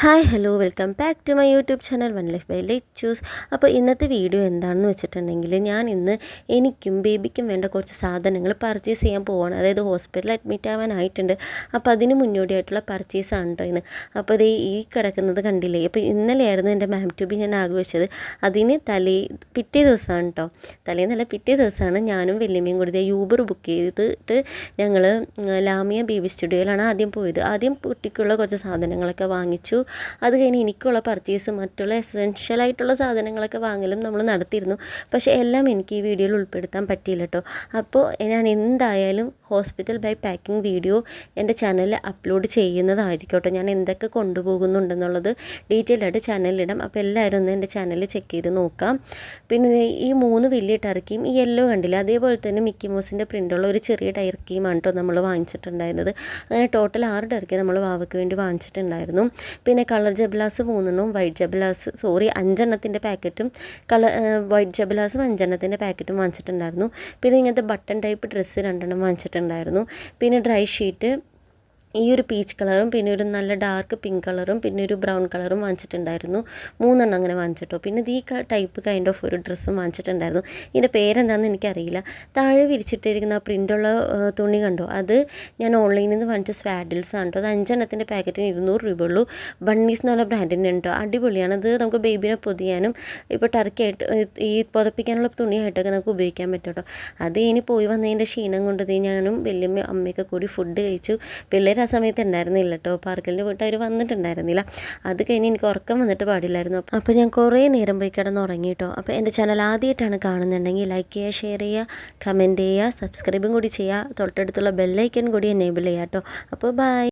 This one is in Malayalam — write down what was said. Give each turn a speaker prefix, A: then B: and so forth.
A: Hi hello welcome back to my YouTube channel one life by Lechus. അപ്പോൾ ഇന്നത്തെ വീഡിയോ എന്താണെന്ന് വെച്ചിട്ടുണ്ടെങ്കിൽ ഞാൻ ഇന്ന് എനിക്കും ബേബിക്കും വേണ്ട കുറച്ച് സാധനങ്ങൾ പർച്ചേസ് ചെയ്യാൻ പോവാണ്. അതായത് ഹോസ്പിറ്റലിൽ അഡ്മിറ്റ് ആവാനായിട്ടുണ്ട്. അപ്പോൾ അതിന് മുന്നോടിയായിട്ടുള്ള പർച്ചേസാണ് കേട്ടോ ഇന്ന്. അപ്പോൾ ഇത് ഈ കിടക്കുന്നത് കണ്ടില്ലേ. അപ്പോൾ ഇന്നലെയായിരുന്നു എൻ്റെ മാം ടു ബി ഞാൻ ആഘോഷിച്ചത്. അതിന് പിറ്റേ ദിവസമാണ് കേട്ടോ. തലേന്നല്ല പിറ്റേ ദിവസമാണ് ഞാനും വല്യമ്മയും കൂടി യൂബർ ബുക്ക് ചെയ്തിട്ട് ഞങ്ങൾ ലാമിയ ബേബി സ്റ്റുഡിയോയിലാണ് ആദ്യം പോയത്. ആദ്യം കുട്ടിക്കുള്ള കുറച്ച് സാധനങ്ങളൊക്കെ വാങ്ങിച്ചു. അത് കഴിഞ്ഞ് എനിക്കുള്ള പർച്ചേസ് മറ്റുള്ള എസെൻഷ്യലായിട്ടുള്ള സാധനങ്ങളൊക്കെ വാങ്ങലും നമ്മൾ നടത്തിയിരുന്നു. പക്ഷേ എല്ലാം എനിക്ക് ഈ വീഡിയോയിൽ ഉൾപ്പെടുത്താൻ പറ്റിയില്ല കേട്ടോ. അപ്പോൾ ഞാൻ എന്തായാലും ഹോസ്പിറ്റൽ ബൈ പാക്കിംഗ് വീഡിയോ എൻ്റെ ചാനലിൽ അപ്ലോഡ് ചെയ്യുന്നതായിരിക്കും കേട്ടോ. ഞാൻ എന്തൊക്കെ കൊണ്ടുപോകുന്നുണ്ടെന്നുള്ളത് ഡീറ്റെയിൽ ആയിട്ട് ചാനലിലിടാം. അപ്പോൾ എല്ലാവരും ഒന്ന് എൻ്റെ ചാനലിൽ ചെക്ക് ചെയ്ത് നോക്കാം. പിന്നെ ഈ 3 വലിയ ടർക്കിയും ഈ യെല്ലോ കണ്ടില്ല, അതേപോലെ തന്നെ മിക്കി മൗസിൻ്റെ പ്രിൻ്റുള്ള ഒരു ചെറിയ ടർക്കിയുമാണ് കേട്ടോ നമ്മൾ വാങ്ങിച്ചിട്ടുണ്ടായിരുന്നത്. അങ്ങനെ ടോട്ടൽ 6 ടർക്കി നമ്മൾ വാവയ്ക്ക് വേണ്ടി വാങ്ങിച്ചിട്ടുണ്ടായിരുന്നു. പിന്നെ കളർ ജബലാസ് 3 വൈറ്റ് ജബലാസ് 5 പാക്കറ്റും വൈറ്റ് ജബലാസും 5 പാക്കറ്റും വാങ്ങിച്ചിട്ടുണ്ടായിരുന്നു. പിന്നെ ഇങ്ങനത്തെ ബട്ടൺ ടൈപ്പ് ഡ്രസ്സ് 2 വാങ്ങിച്ചിട്ടുണ്ടായിരുന്നു. പിന്നെ ഡ്രൈ ഷീറ്റ് ഈ ഒരു പീച്ച് കളറും പിന്നെ ഒരു നല്ല ഡാർക്ക് പിങ്ക് കളറും പിന്നെ ഒരു ബ്രൗൺ കളറും വാങ്ങിച്ചിട്ടുണ്ടായിരുന്നു. 3 അങ്ങനെ വാങ്ങിച്ചിട്ടോ. പിന്നെ ഈ ടൈപ്പ് കൈൻഡ് ഓഫ് ഒരു ഡ്രസ്സും വാങ്ങിച്ചിട്ടുണ്ടായിരുന്നു. ഇതിൻ്റെ പേരെന്താണെന്ന് എനിക്കറിയില്ല. താഴെ വിരിച്ചിട്ടിരിക്കുന്ന ആ പ്രിൻ്റുള്ള തുണി കണ്ടോ, അത് ഞാൻ ഓൺലൈനിൽ നിന്ന് വാങ്ങിച്ച സ്വാഡിൽസ് ആണ് കേട്ടോ. അത് 5 പാക്കറ്റിന് 200 രൂപയുള്ളൂ. ബണ്ണീസ് എന്നുള്ള ബ്രാൻഡിൻ്റെ ഉണ്ടോ, അടിപൊളിയാണ്. അത് നമുക്ക് ബേബിനെ പൊതിയാനും ഇപ്പോൾ ടർക്കിയായിട്ട് ഈ പുതപ്പിക്കാനുള്ള തുണിയായിട്ടൊക്കെ നമുക്ക് ഉപയോഗിക്കാൻ പറ്റും കേട്ടോ. അത് ഇനി പോയി വന്നതിൻ്റെ ക്ഷീണം കൊണ്ട് ഞാനും വല്യമ്മ അമ്മയൊക്കെ കൂടി ഫുഡ് കഴിച്ചു. പിള്ളേർ ആ സമയത്ത് ഉണ്ടായിരുന്നില്ല കേട്ടോ. പാർക്കലിൻ്റെ പോയിട്ട് അവർ വന്നിട്ടുണ്ടായിരുന്നില്ല. അത് കഴിഞ്ഞ് എനിക്ക് ഉറക്കം വന്നിട്ട് പാടില്ലായിരുന്നു. അപ്പോൾ ഞാൻ കുറേ നേരം പോയി കിടന്നുറങ്ങി കേട്ടോ. അപ്പോൾ എൻ്റെ ചാനൽ ആദ്യമായിട്ടാണ് കാണുന്നുണ്ടെങ്കിൽ ലൈക്ക് ചെയ്യുക, ഷെയർ ചെയ്യുക, കമൻറ്റ് ചെയ്യുക, സബ്സ്ക്രൈബും കൂടി ചെയ്യുക. തൊട്ടടുത്തുള്ള ബെല്ലൈക്കൻ കൂടി എനേബിൾ ചെയ്യുക കേട്ടോ. അപ്പോൾ ബൈ.